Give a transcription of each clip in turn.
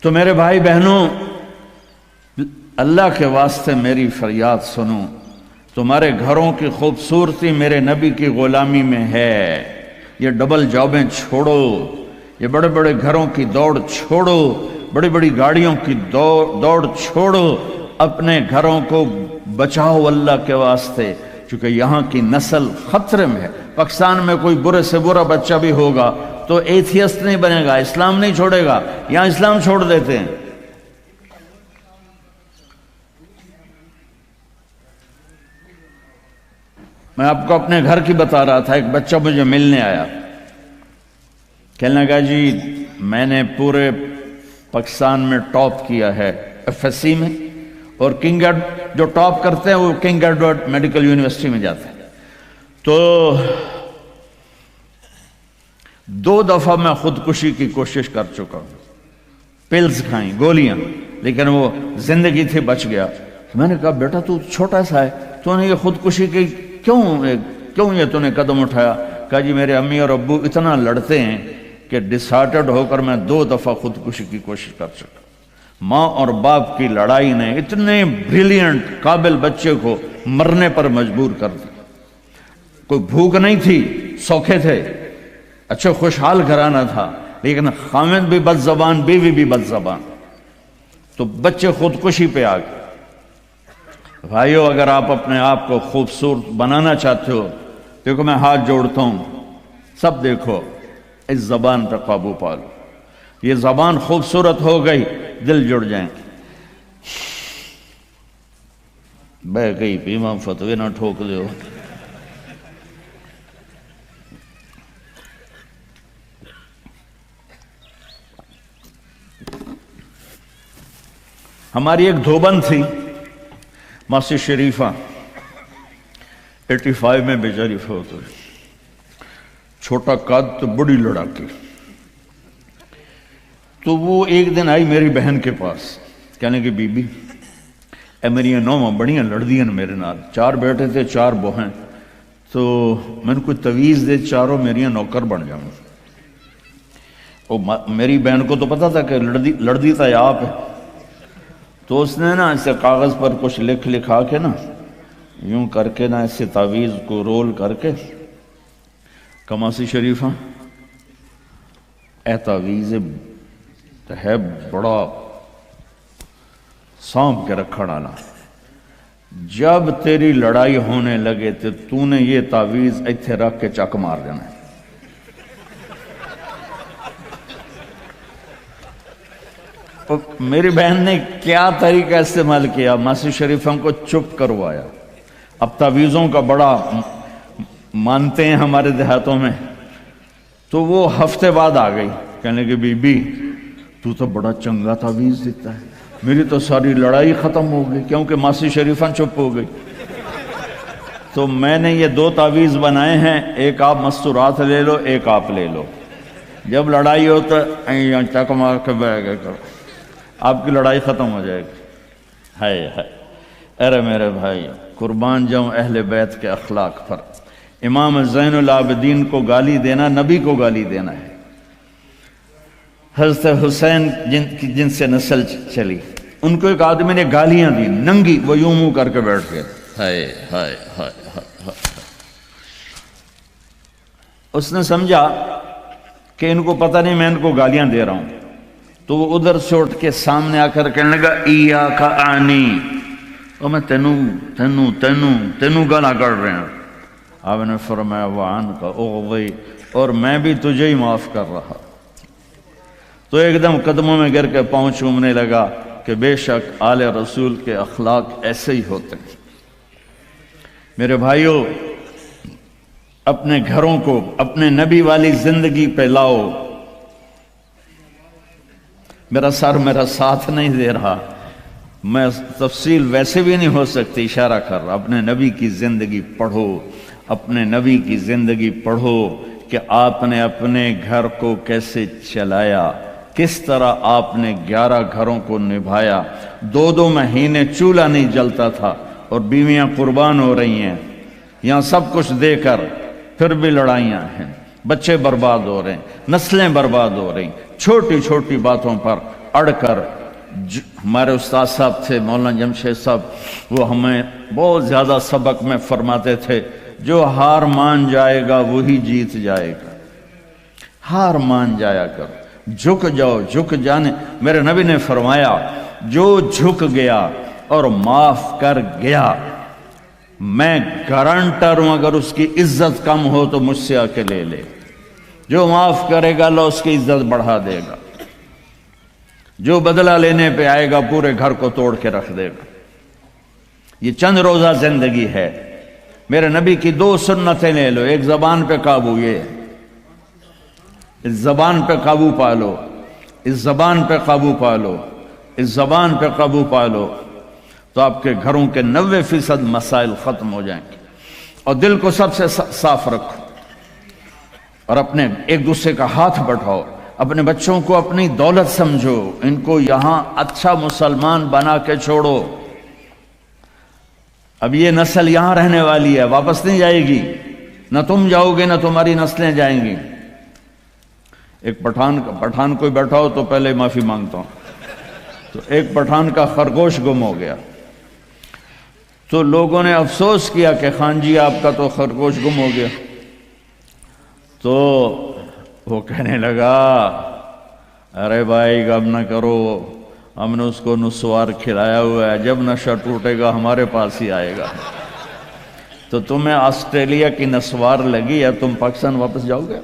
تو میرے بھائی بہنوں، اللہ کے واسطے میری فریاد سنو، تمہارے گھروں کی خوبصورتی میرے نبی کی غلامی میں ہے۔ یہ ڈبل جابیں چھوڑو، یہ بڑے بڑے گھروں کی دوڑ چھوڑو، بڑی بڑی گاڑیوں کی دوڑ چھوڑو، اپنے گھروں کو بچاؤ اللہ کے واسطے، چونکہ یہاں کی نسل خطرے میں ہے۔ پاکستان میں کوئی برے سے برا بچہ بھی ہوگا تو ایتھیسٹ نہیں بنے گا، اسلام نہیں چھوڑے گا، یہاں اسلام چھوڑ دیتے ہیں۔ میں آپ کو اپنے گھر کی بتا رہا تھا، ایک بچہ مجھے ملنے آیا، کہنے لگا جی میں نے پورے پاکستان میں ٹاپ کیا ہے ایف ایس سی میں، اور کنگ جو ٹاپ کرتے ہیں وہ کنگ ایڈورڈ میڈیکل یونیورسٹی میں جاتے ہیں۔ تو 2 دفعہ میں خودکشی کی کوشش کر چکا ہوں، پلز کھائیں، گولیاں، لیکن وہ زندگی تھی، بچ گیا۔ میں نے کہا بیٹا تو چھوٹا سا ہے، تو نے یہ خودکشی کی کیوں یہ تو نے قدم اٹھایا؟ کہا جی میرے امی اور ابو اتنا لڑتے ہیں کہ ڈسہارٹڈ ہو کر میں 2 دفعہ خودکشی کی کوشش کر چکا۔ ماں اور باپ کی لڑائی نے اتنے بریلینٹ قابل بچے کو مرنے پر مجبور کر دیا۔ کوئی بھوک نہیں تھی، سوکھے تھے، اچھا خوشحال گھرانہ تھا، لیکن خامد بھی بد زبان، بیوی بھی بد زبان، تو بچے خودکشی پہ آ گئے۔ بھائیو، اگر آپ اپنے آپ کو خوبصورت بنانا چاہتے ہو، دیکھو میں ہاتھ جوڑتا ہوں، سب دیکھو، اس زبان پہ قابو پالو۔ یہ زبان خوبصورت ہو گئی، دل جڑ جائیں گے۔ بہ گئی امام فتوی نہ ٹھوک دو۔ ہماری ایک دھوبن تھی ماسی شریفہ، 85 میں بیچاری فوت ہوئی، چھوٹا قد تو بڑی لڑاکی۔ تو وہ ایک دن آئی میری بہن کے پاس، کہنے کہ بی بی اے میری نوواں بڑیاں لڑدیاں میرے نال، 4 بیٹے تھے 4 بہن، تو میں نے کوئی تویز دے، چاروں میریاں نوکر بن جاؤں۔ میری بہن کو تو پتا تھا کہ لڑدی تھا آپ ہے، تو اس نے نا اسے کاغذ پر کچھ لکھا کے نا یوں کر کے نا اسے تعویذ کو رول کر کے، کماسی شریفہ اے تعویذ ہے بڑا سانپ کے رکھڑ آنا، جب تیری لڑائی ہونے لگے تو نے یہ تعویذ ایتھے رکھ کے چک مار دینا ہے۔ میری بہن نے کیا طریقہ استعمال کیا، ماسی شریفہ کو چپ کروایا۔ اب تعویذوں کا بڑا مانتے ہیں ہمارے دیہاتوں میں، تو وہ ہفتے بعد آ گئی، کہنے کہ بی بی تو بڑا چنگا تعویذ دیتا ہے، میری تو ساری لڑائی ختم ہو گئی، کیونکہ ماسی شریفہ چپ ہو گئی۔ تو میں نے یہ 2 تعویذ بنائے ہیں، ایک آپ مستورات لے لو، ایک آپ لے لو، جب لڑائی ہو تو چک مار کے بہ گئے کرو، آپ کی لڑائی ختم ہو جائے گی۔ ہائے ہائے، ارے میرے بھائی، قربان جاؤں اہل بیت کے اخلاق پر۔ امام زین العابدین کو گالی دینا نبی کو گالی دینا ہے۔ حضرت حسین جن سے نسل چلی، ان کو ایک آدمی نے گالیاں دی، ننگی، وہ یوں منہ کر کے بیٹھ گئے، ہائے ہائے ہائے ہائے۔ اس نے سمجھا کہ ان کو پتہ نہیں میں ان کو گالیاں دے رہا ہوں، تو وہ ادھر سے اٹھ کے سامنے آ کر کہنے لگا ایاک اعنی، اور میں تینوں گالاں کر رہے ہیں۔ آپ نے فرمایا وعنک اغضی، اور میں بھی تجھے ہی معاف کر رہا۔ تو ایک دم قدموں میں گر کے پاؤں چومنے لگا کہ بے شک آل رسول کے اخلاق ایسے ہی ہوتے ہیں۔ میرے بھائیوں، اپنے گھروں کو اپنے نبی والی زندگی پہ لاؤ۔ میرا سر میرا ساتھ نہیں دے رہا، میں تفصیل ویسے بھی نہیں ہو سکتی، اشارہ کر رہا۔ اپنے نبی کی زندگی پڑھو، اپنے نبی کی زندگی پڑھو کہ آپ نے اپنے گھر کو کیسے چلایا، کس طرح آپ نے 11 گھروں کو نبھایا، 2 مہینے چولہا نہیں جلتا تھا اور بیویاں قربان ہو رہی ہیں، یہاں سب کچھ دے کر پھر بھی لڑائیاں ہیں، بچے برباد ہو رہے ہیں، نسلیں برباد ہو رہی ہیں، چھوٹی چھوٹی باتوں پر اڑ کر ہمارے استاد صاحب تھے مولانا جمشید صاحب، وہ ہمیں بہت زیادہ سبق میں فرماتے تھے، جو ہار مان جائے گا وہی جیت جائے گا۔ ہار مان جایا کرو، جھک جاؤ، جھک جانے۔ میرے نبی نے فرمایا جو جھک گیا اور معاف کر گیا، میں گارنٹر ہوں اگر اس کی عزت کم ہو تو مجھ سے آ کے لے لے۔ جو معاف کرے گا اللہ اس کی عزت بڑھا دے گا، جو بدلہ لینے پہ آئے گا پورے گھر کو توڑ کے رکھ دے گا۔ یہ چند روزہ زندگی ہے۔ میرے نبی کی دو سنتیں لے لو، ایک زبان پہ قابو، یہ اس زبان پہ قابو پا لو، اس زبان پہ قابو پا لو، اس زبان پہ قابو پا لو، تو آپ کے گھروں کے 90% مسائل ختم ہو جائیں گے۔ اور دل کو سب سے صاف رکھو، اور اپنے ایک دوسرے کا ہاتھ بٹھاؤ، اپنے بچوں کو اپنی دولت سمجھو، ان کو یہاں اچھا مسلمان بنا کے چھوڑو۔ اب یہ نسل یہاں رہنے والی ہے، واپس نہیں جائے گی، نہ تم جاؤ گے نہ تمہاری نسلیں جائیں گی۔ ایک پٹھان کوئی بیٹھا ہو تو پہلے معافی مانگتا ہوں، تو ایک پٹھان کا خرگوش گم ہو گیا، تو لوگوں نے افسوس کیا کہ خان جی آپ کا تو خرگوش گم ہو گیا، تو وہ کہنے لگا ارے بھائی غم نہ کرو، ہم نے اس کو نسوار کھلایا ہوا ہے، جب نشہ ٹوٹے گا ہمارے پاس ہی آئے گا۔ تو تمہیں آسٹریلیا کی نسوار لگی ہے، تم پاکستان واپس جاؤ گے؟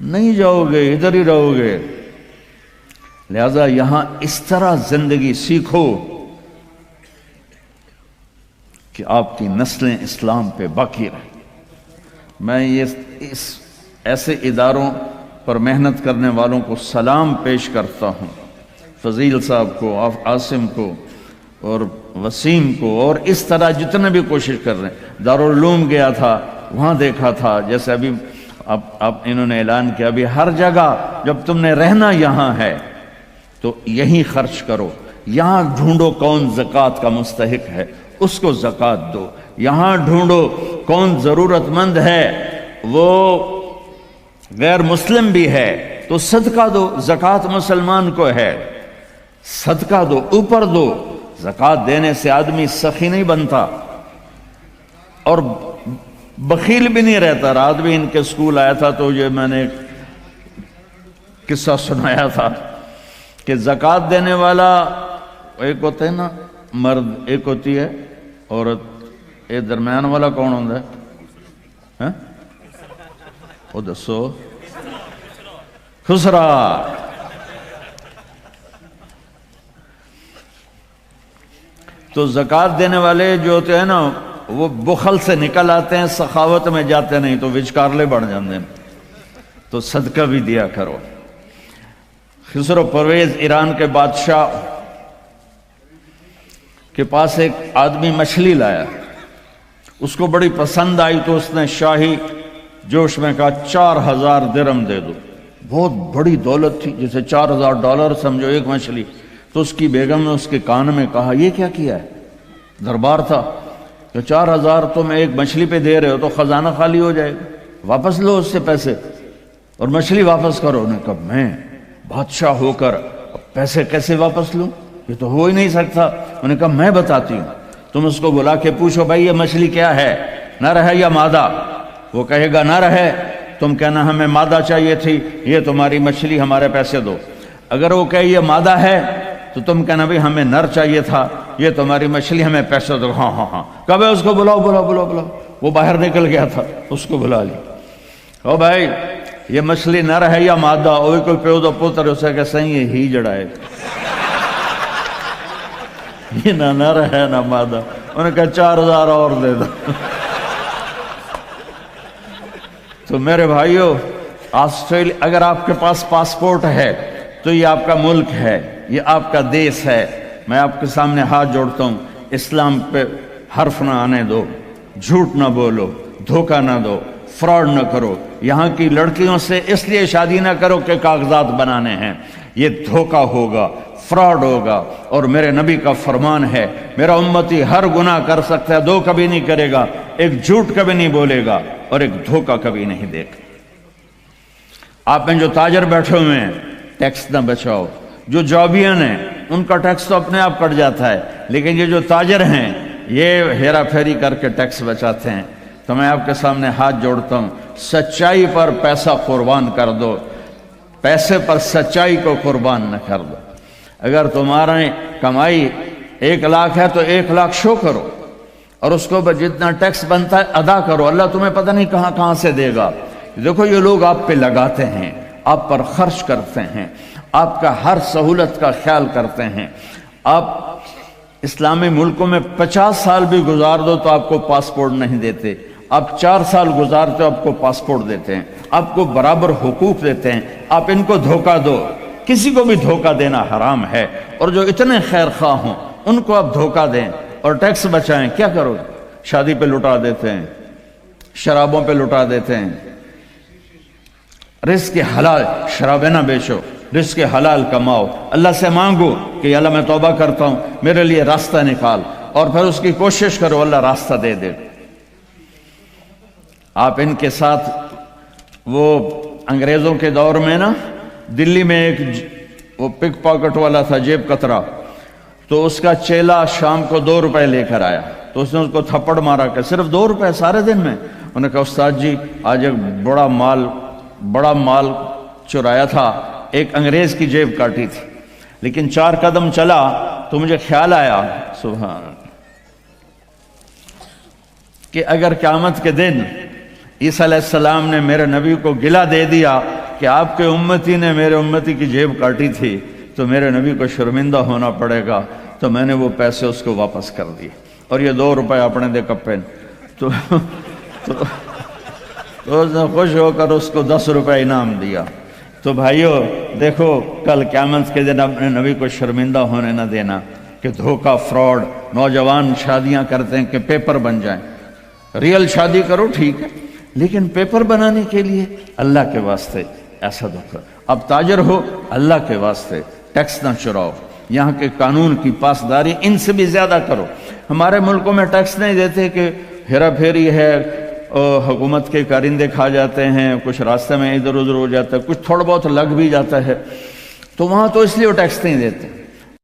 نہیں جاؤ گے، ادھر ہی رہو گے۔ لہذا یہاں اس طرح زندگی سیکھو کہ آپ کی نسلیں اسلام پہ باقی رہیں۔ میں اس ایسے اداروں پر محنت کرنے والوں کو سلام پیش کرتا ہوں، فضیل صاحب کو، عاصم کو اور وسیم کو، اور اس طرح جتنے بھی کوشش کر رہے ہیں۔ دارالعلوم گیا تھا، وہاں دیکھا تھا، جیسے ابھی اب انہوں نے اعلان کیا ابھی ہر جگہ جب تم نے رہنا یہاں ہے تو یہیں خرچ کرو، یہاں ڈھونڈو کون زکوٰۃ کا مستحق ہے اس کو زکوٰۃ دو، یہاں ڈھونڈو کون ضرورت مند ہے وہ غیر مسلم بھی ہے تو صدقہ دو، زکوٰۃ مسلمان کو ہے، صدقہ دو، اوپر دو۔ زکوٰۃ دینے سے آدمی سخی نہیں بنتا اور بخیل بھی نہیں رہتا۔ رات بھی ان کے سکول آیا تھا تو یہ میں نے ایک قصہ سنایا تھا کہ زکوٰۃ دینے والا ایک ہوتا ہے نا مرد، ایک ہوتی ہے عورت، ایک درمیان والا کون ہوتا ہے؟ وہ دسو، خسرا۔ تو زکوٰۃ دینے والے جو ہوتے ہیں نا وہ بخل سے نکل آتے ہیں، سخاوت میں جاتے نہیں تو وچکارلے بڑھ جاتے ہیں۔ تو صدقہ بھی دیا کرو۔ خسرو پرویز ایران کے بادشاہ کے پاس ایک آدمی مچھلی لایا، اس کو بڑی پسند آئی تو اس نے شاہی جوش میں کہا 4000 درہم دے دو۔ بہت بڑی دولت تھی، جیسے $4000 سمجھو ایک مچھلی۔ تو اس کی بیگم نے اس کے کان میں کہا یہ کیا کیا ہے؟ دربار تھا کہ 4000 تم ایک مچھلی پہ دے رہے ہو تو خزانہ خالی ہو جائے گا، واپس لو اس سے پیسے اور مچھلی واپس کرو۔ انہوں نے کہا میں بادشاہ ہو کر پیسے کیسے واپس لوں، یہ تو ہو ہی نہیں سکتا۔ انہوں نے کہا میں بتاتی ہوں، تم اس کو بلا کے پوچھو بھائی یہ مچھلی کیا ہے، نر ہے یا مادہ؟ وہ کہے گا نر ہے، تم کہنا ہمیں مادہ چاہیے تھی، یہ تمہاری مچھلی ہمارے پیسے دو۔ اگر وہ کہے یہ مادہ ہے تو تم کہنا بھی ہمیں نر چاہیے تھا، یہ تمہاری مچھلی ہمیں پیسے دو۔ ہاں ہاں ہاں، کب ہے اس کو بلاؤ بلاؤ بلاؤ بلاؤ۔ وہ باہر نکل گیا تھا، اس کو بلا لی۔ او بھائی یہ مچھلی نر ہے یا مادہ؟ وہ کوئی پیو دا پتر اسے کہ صحیح ہے ہی جڑا ہے، یہ نہ نر ہے نہ مادہ۔ انہوں نے کہا 4000 اور دے دو۔ تو میرے بھائیو، آسٹریلیا اگر آپ کے پاس پاسپورٹ ہے تو یہ آپ کا ملک ہے، یہ آپ کا دیش ہے۔ میں آپ کے سامنے ہاتھ جوڑتا ہوں، اسلام پہ حرف نہ آنے دو، جھوٹ نہ بولو، دھوکہ نہ دو، فراڈ نہ کرو۔ یہاں کی لڑکیوں سے اس لیے شادی نہ کرو کہ کاغذات بنانے ہیں، یہ دھوکہ ہوگا، فراڈ ہوگا۔ اور میرے نبی کا فرمان ہے میرا امتی ہر گناہ کر سکتا ہے، دو کبھی نہیں کرے گا، ایک جھوٹ کبھی نہیں بولے گا اور ایک دھوکہ کبھی نہیں دے گا۔ آپ میں جو تاجر بیٹھے ہوئے ہیں ٹیکس نہ بچاؤ، جو جابین ہیں ان کا ٹیکس تو اپنے آپ کٹ جاتا ہے، لیکن یہ جو تاجر ہیں یہ ہیرا پھیری کر کے ٹیکس بچاتے ہیں۔ تو میں آپ کے سامنے ہاتھ جوڑتا ہوں، سچائی پر پیسہ قربان کر دو، پیسے پر سچائی کو قربان نہ کر دو۔ اگر تمہاری کمائی 1 لاکھ ہے تو 1 لاکھ شو کرو، اور اس کو جتنا ٹیکس بنتا ہے ادا کرو، اللہ تمہیں پتہ نہیں کہاں کہاں سے دے گا۔ دیکھو یہ لوگ آپ پہ لگاتے ہیں، آپ پر خرچ کرتے ہیں، آپ کا ہر سہولت کا خیال کرتے ہیں۔ آپ اسلامی ملکوں میں 50 سال بھی گزار دو تو آپ کو پاسپورٹ نہیں دیتے، آپ 4 سال گزارتے ہو آپ کو پاسپورٹ دیتے ہیں، آپ کو برابر حقوق دیتے ہیں۔ آپ ان کو دھوکہ دو، کسی کو بھی دھوکہ دینا حرام ہے، اور جو اتنے خیر خواہ ہوں ان کو آپ دھوکہ دیں اور ٹیکس بچائیں، کیا کرو؟ شادی پہ لٹا دیتے ہیں، شرابوں پہ لٹا دیتے ہیں۔ رزق حلال، شرابیں نہ بیچو، رزق حلال کماؤ، اللہ سے مانگو کہ اللہ میں توبہ کرتا ہوں میرے لیے راستہ نکال، اور پھر اس کی کوشش کرو اللہ راستہ دے دے۔ آپ ان کے ساتھ وہ انگریزوں کے دور میں نا دلی میں ایک وہ پک پاکٹ والا تھا، جیب کترا، تو اس کا چیلا شام کو 2 روپے لے کر آیا، تو اس نے اس کو تھپڑ مارا کہ صرف 2 روپے سارے دن میں؟ انہوں نے کہا استاد جی آج ایک بڑا مال چرایا تھا، ایک انگریز کی جیب کاٹی تھی، لیکن 4 قدم چلا تو مجھے خیال آیا سبحان کہ اگر قیامت کے دن عیسیٰ علیہ السلام نے میرے نبی کو گلہ دے دیا کہ آپ کے امتی نے میرے امتی کی جیب کاٹی تھی تو میرے نبی کو شرمندہ ہونا پڑے گا، تو میں نے وہ پیسے اس کو واپس کر دیے، اور یہ 2 روپے اپنے دے کپے تو اس نے خوش ہو کر اس کو 10 روپے انعام دیا۔ تو بھائیو دیکھو کل قیامت کے دن اپنے نبی کو شرمندہ ہونے نہ دینا کہ دھوکہ فراڈ۔ نوجوان شادیاں کرتے ہیں کہ پیپر بن جائیں، ریئل شادی کرو ٹھیک ہے، لیکن پیپر بنانے کے لیے اللہ کے واسطے ایسا دھوکہ۔ اب تاجر ہو اللہ کے واسطے ٹیکس نہ چراؤ، یہاں کے قانون کی پاسداری ان سے بھی زیادہ کرو۔ ہمارے ملکوں میں ٹیکس نہیں دیتے کہ ہیرا پھیری ہے، حکومت کے کارندے کھا جاتے ہیں، کچھ راستے میں ادھر ادھر ہو جاتا ہے، کچھ تھوڑا بہت لگ بھی جاتا ہے، تو وہاں تو اس لیے وہ ٹیکس نہیں دیتے۔